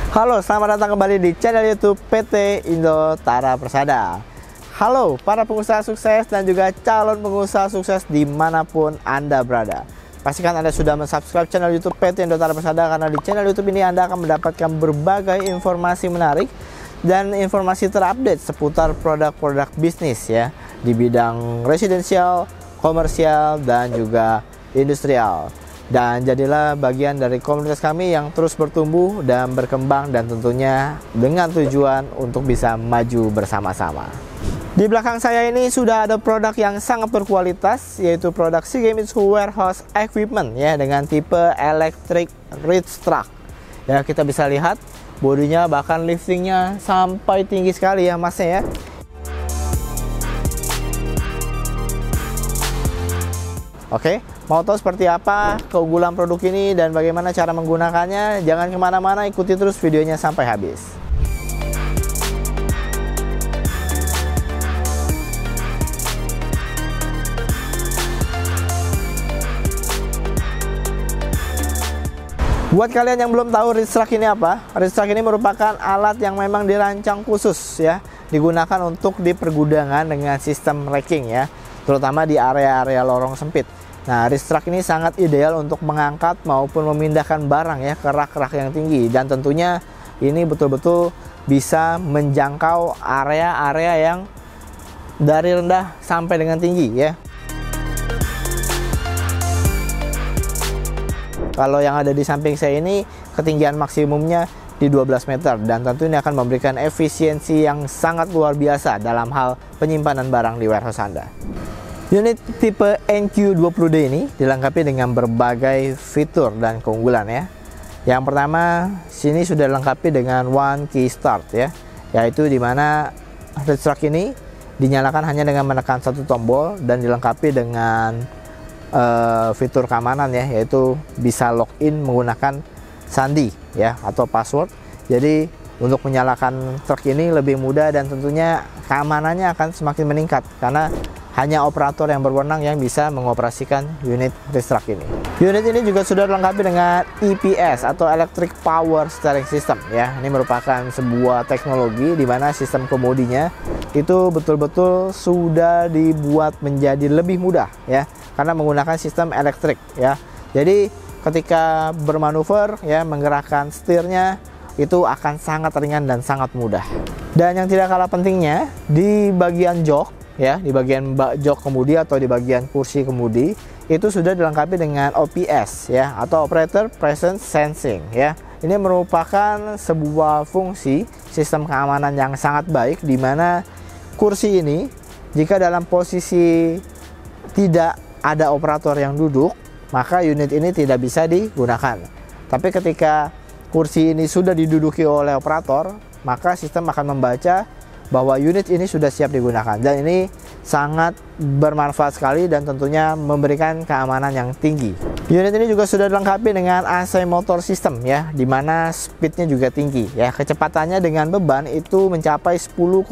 Halo, selamat datang kembali di channel YouTube PT Indo Tara Persada. Halo para pengusaha sukses dan juga calon pengusaha sukses dimanapun Anda berada. Pastikan Anda sudah mensubscribe channel YouTube PT Indo Tara Persada, karena di channel YouTube ini Anda akan mendapatkan berbagai informasi menarik dan informasi terupdate seputar produk-produk bisnis ya, di bidang residensial, komersial, dan juga industrial. Dan jadilah bagian dari komunitas kami yang terus bertumbuh dan berkembang, dan tentunya dengan tujuan untuk bisa maju bersama-sama. Di belakang saya ini sudah ada produk yang sangat berkualitas, yaitu produk Shigemitsu Warehouse Equipment ya, dengan tipe electric reach truck. Ya, kita bisa lihat bodinya bahkan liftingnya sampai tinggi sekali ya masnya ya. Oke, mau tahu seperti apa keunggulan produk ini dan bagaimana cara menggunakannya? Jangan kemana-mana, ikuti terus videonya sampai habis. Buat kalian yang belum tahu reach truck ini apa, reach truck ini merupakan alat yang memang dirancang khusus ya, digunakan untuk di pergudangan dengan sistem racking ya, terutama di area-area lorong sempit. Nah, reach truck ini sangat ideal untuk mengangkat maupun memindahkan barang ya ke rak-rak yang tinggi, dan tentunya ini betul-betul bisa menjangkau area-area yang dari rendah sampai dengan tinggi ya. Kalau yang ada di samping saya ini ketinggian maksimumnya di 12 meter, dan tentu ini akan memberikan efisiensi yang sangat luar biasa dalam hal penyimpanan barang di warehouse Anda. Unit tipe NQ20D ini dilengkapi dengan berbagai fitur dan keunggulan ya. Yang pertama, sini sudah dilengkapi dengan One Key Start ya, yaitu dimana reach truck ini dinyalakan hanya dengan menekan satu tombol, dan dilengkapi dengan fitur keamanan ya, yaitu bisa login menggunakan sandi ya atau password. Jadi untuk menyalakan truk ini lebih mudah, dan tentunya keamanannya akan semakin meningkat karena hanya operator yang berwenang yang bisa mengoperasikan unit reach truck ini. Unit ini juga sudah dilengkapi dengan EPS atau Electric Power Steering System ya. Ini merupakan sebuah teknologi di mana sistem kemudinya itu betul-betul sudah dibuat menjadi lebih mudah ya, karena menggunakan sistem elektrik ya. Jadi ketika bermanuver ya, menggerakkan setirnya itu akan sangat ringan dan sangat mudah. Dan yang tidak kalah pentingnya, di bagian jok ya, di bagian jok kemudi atau di bagian kursi kemudi itu sudah dilengkapi dengan OPS ya, atau Operator Presence Sensing ya. Ini merupakan sebuah fungsi sistem keamanan yang sangat baik, di mana kursi ini jika dalam posisi tidak ada operator yang duduk, maka unit ini tidak bisa digunakan. Tapi ketika kursi ini sudah diduduki oleh operator, maka sistem akan membaca bahwa unit ini sudah siap digunakan, dan ini sangat bermanfaat sekali dan tentunya memberikan keamanan yang tinggi. Unit ini juga sudah dilengkapi dengan AC motor system ya, dimana speednya juga tinggi ya. Kecepatannya dengan beban itu mencapai 10,5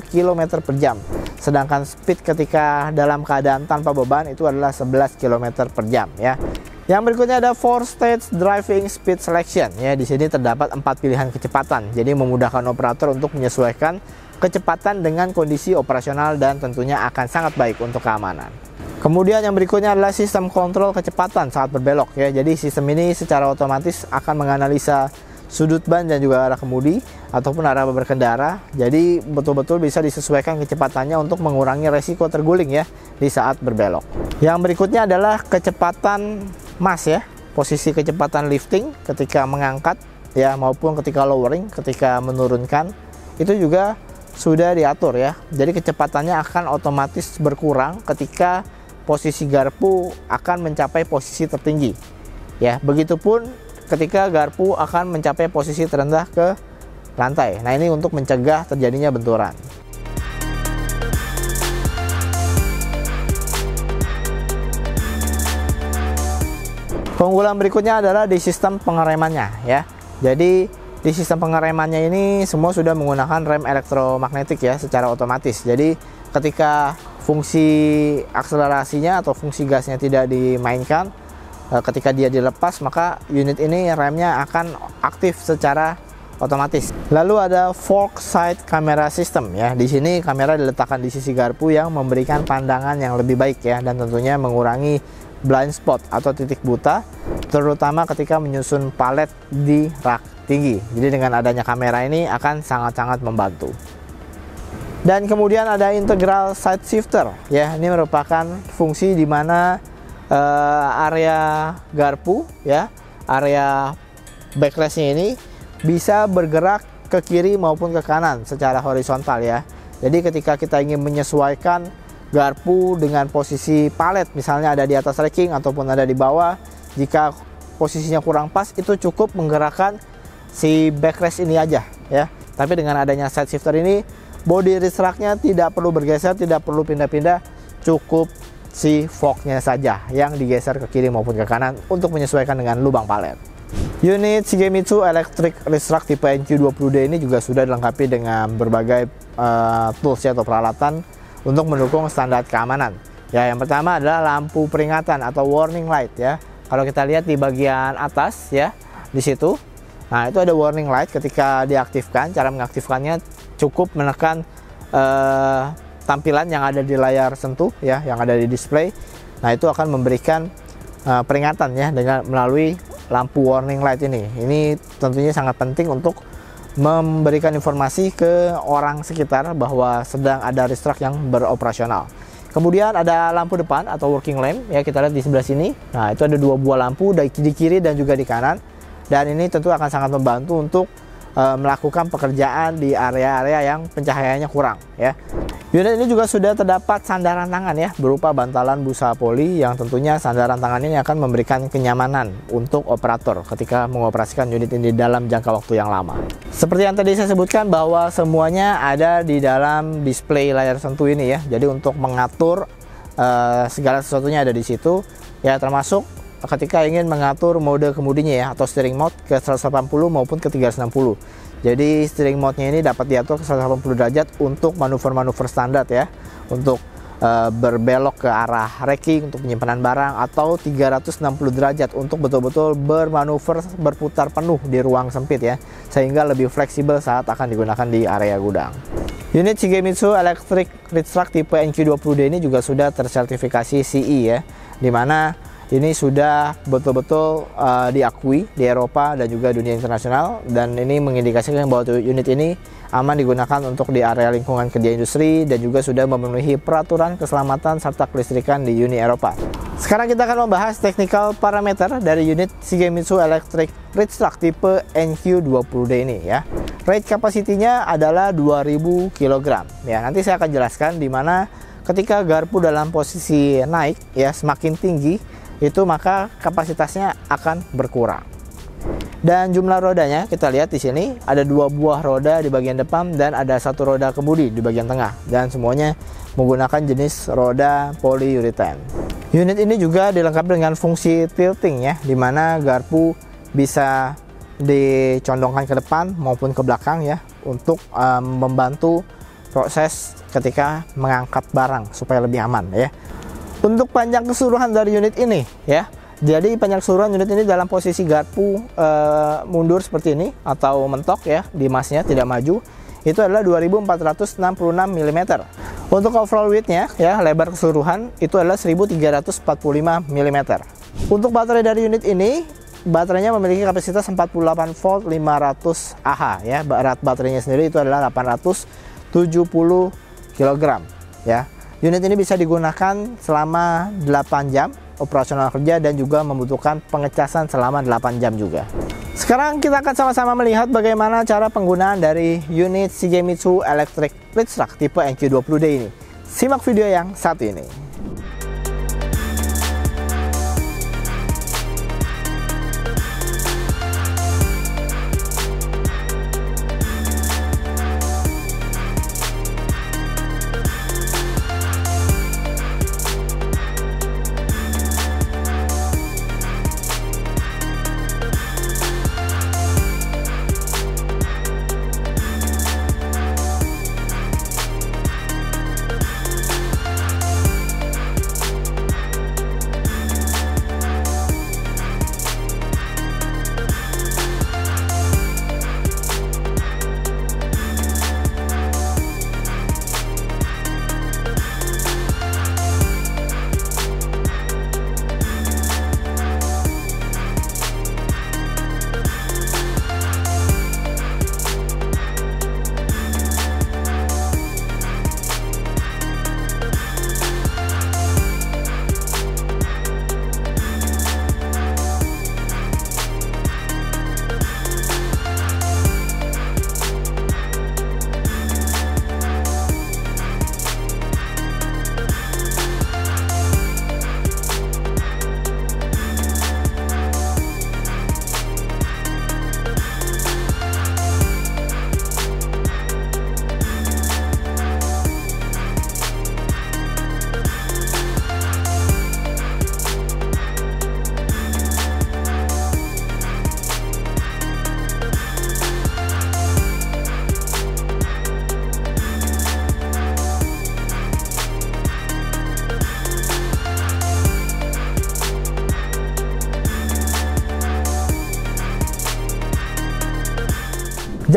km per jam, sedangkan speed ketika dalam keadaan tanpa beban itu adalah 11 km per jam ya. Yang berikutnya ada 4-stage driving speed selection ya. Di sini terdapat 4 pilihan kecepatan, jadi memudahkan operator untuk menyesuaikan kecepatan dengan kondisi operasional, dan tentunya akan sangat baik untuk keamanan. Kemudian yang berikutnya adalah sistem kontrol kecepatan saat berbelok ya. Jadi sistem ini secara otomatis akan menganalisa sudut ban dan juga arah kemudi ataupun arah berkendara. Jadi betul-betul bisa disesuaikan kecepatannya untuk mengurangi resiko terguling ya di saat berbelok. Yang berikutnya adalah kecepatan mas ya, posisi kecepatan lifting ketika mengangkat ya, maupun ketika lowering, ketika menurunkan itu juga sudah diatur ya. Jadi kecepatannya akan otomatis berkurang ketika posisi garpu akan mencapai posisi tertinggi ya. Begitupun ketika garpu akan mencapai posisi terendah ke lantai. Nah, ini untuk mencegah terjadinya benturan. Keunggulan berikutnya adalah di sistem pengeremannya ya. Jadi di sistem pengeremannya ini semua sudah menggunakan rem elektromagnetik ya, secara otomatis. Jadi ketika fungsi akselerasinya atau fungsi gasnya tidak dimainkan, ketika dia dilepas, maka unit ini remnya akan aktif secara otomatis. Lalu ada fork side camera system ya. Di sini kamera diletakkan di sisi garpu yang memberikan pandangan yang lebih baik ya, dan tentunya mengurangi blind spot atau titik buta, terutama ketika menyusun palet di rak tinggi. Jadi dengan adanya kamera ini akan sangat-sangat membantu. Dan kemudian ada integral side shifter ya. Ini merupakan fungsi di mana area garpu ya, area backrestnya ini bisa bergerak ke kiri maupun ke kanan secara horizontal ya. Jadi ketika kita ingin menyesuaikan garpu dengan posisi palet, misalnya ada di atas racking ataupun ada di bawah, jika posisinya kurang pas, itu cukup menggerakkan si backrest ini aja ya. Tapi dengan adanya side shifter ini, body wrist racknya tidak perlu bergeser, tidak perlu pindah-pindah, cukup si forknya saja yang digeser ke kiri maupun ke kanan untuk menyesuaikan dengan lubang palet. Unit Shigemitsu Electric Wrist Rack tipe NQ20D ini juga sudah dilengkapi dengan berbagai tools atau peralatan untuk mendukung standar keamanan. Ya, yang pertama adalah lampu peringatan atau warning light ya. Kalau kita lihat di bagian atas ya, di situ. Nah, itu ada warning light ketika diaktifkan. Cara mengaktifkannya cukup menekan tampilan yang ada di layar sentuh ya, yang ada di display. Nah, itu akan memberikan peringatan ya dengan melalui lampu warning light ini. Ini tentunya sangat penting untuk memberikan informasi ke orang sekitar bahwa sedang ada wrist rack yang beroperasional. Kemudian ada lampu depan atau working lamp ya, kita lihat di sebelah sini. Nah, itu ada 2 buah lampu di kiri dan juga di kanan. Dan ini tentu akan sangat membantu untuk melakukan pekerjaan di area-area yang pencahayaannya kurang ya. Unit ini juga sudah terdapat sandaran tangan ya, berupa bantalan busa poli, yang tentunya sandaran tangan ini akan memberikan kenyamanan untuk operator ketika mengoperasikan unit ini dalam jangka waktu yang lama. Seperti yang tadi saya sebutkan bahwa semuanya ada di dalam display layar sentuh ini ya. Jadi untuk mengatur segala sesuatunya ada di situ ya, termasuk ketika ingin mengatur mode kemudinya ya, atau steering mode ke 180 maupun ke 360. Jadi steering mode-nya ini dapat diatur ke 180 derajat untuk manuver-manuver standar ya, untuk berbelok ke arah racking untuk penyimpanan barang, atau 360 derajat untuk betul-betul bermanuver berputar penuh di ruang sempit ya, sehingga lebih fleksibel saat akan digunakan di area gudang. Unit Shigemitsu Electric Wrist Rack tipe NQ20D ini juga sudah tersertifikasi CE ya, dimana ini sudah betul-betul diakui di Eropa dan juga dunia internasional, dan ini mengindikasikan bahwa unit ini aman digunakan untuk di area lingkungan kerja industri dan juga sudah memenuhi peraturan keselamatan serta kelistrikan di Uni Eropa. Sekarang kita akan membahas technical parameter dari unit Shigemitsu Electric Wrist Rack tipe NQ20D ini ya. Rate capacity-nya adalah 2000 kg. Ya, nanti saya akan jelaskan di mana ketika garpu dalam posisi naik ya, semakin tinggi itu maka kapasitasnya akan berkurang. Dan jumlah rodanya kita lihat di sini ada 2 buah roda di bagian depan dan ada 1 roda kemudi di bagian tengah, dan semuanya menggunakan jenis roda polyurethane. Unit ini juga dilengkapi dengan fungsi tilting ya, dimana garpu bisa dicondongkan ke depan maupun ke belakang ya, untuk membantu proses ketika mengangkat barang supaya lebih aman ya. Untuk panjang keseluruhan dari unit ini ya, jadi panjang keseluruhan unit ini dalam posisi garpu mundur seperti ini atau mentok ya, di masnya tidak maju, itu adalah 2466 mm. Untuk overall width-nya ya, lebar keseluruhan itu adalah 1345 mm. Untuk baterai dari unit ini, baterainya memiliki kapasitas 48 volt 500 Ah ya. Berat baterainya sendiri itu adalah 870 kg ya. Unit ini bisa digunakan selama 8 jam operasional kerja dan juga membutuhkan pengecasan selama 8 jam juga. Sekarang kita akan sama-sama melihat bagaimana cara penggunaan dari unit Shigemitsu Electric Wrist Rack tipe NQ20D ini. Simak video yang satu ini.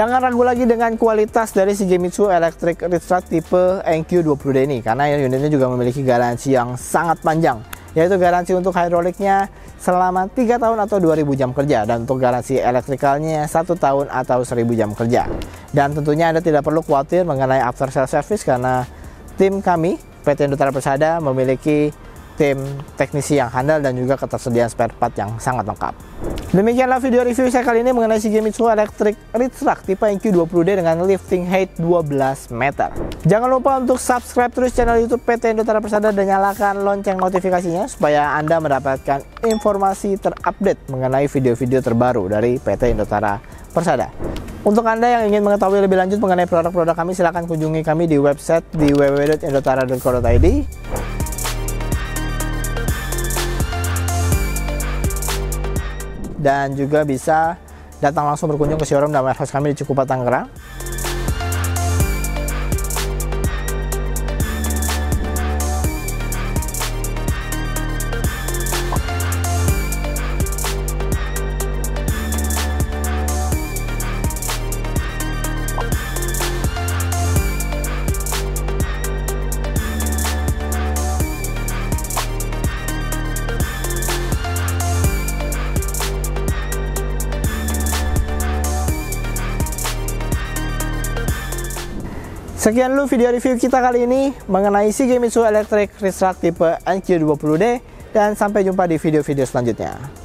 Jangan ragu lagi dengan kualitas dari Shigemitsu Electric Reach Track tipe NQ20D ini, karena unitnya juga memiliki garansi yang sangat panjang, yaitu garansi untuk hidroliknya selama 3 tahun atau 2000 jam kerja, dan untuk garansi elektrikalnya 1 tahun atau 1000 jam kerja. Dan tentunya Anda tidak perlu khawatir mengenai after sale service, karena tim kami PT Indotara Persada memiliki tim teknisi yang handal dan juga ketersediaan spare part yang sangat lengkap. Demikianlah video review saya kali ini mengenai Shigemitsu Electric Reach Track tipe NQ20D dengan lifting height 12 meter. Jangan lupa untuk subscribe terus channel YouTube PT Indotara Persada dan nyalakan lonceng notifikasinya supaya Anda mendapatkan informasi terupdate mengenai video-video terbaru dari PT Indotara Persada. Untuk Anda yang ingin mengetahui lebih lanjut mengenai produk-produk kami, silahkan kunjungi kami di website di www.indotara.co.id. Dan juga bisa datang langsung berkunjung ke showroom dan warehouse kami di Cikupa, Tangerang. Sekian dulu video review kita kali ini mengenai Shigemitsu Electric Reach Track tipe NQ20D, dan sampai jumpa di video-video selanjutnya.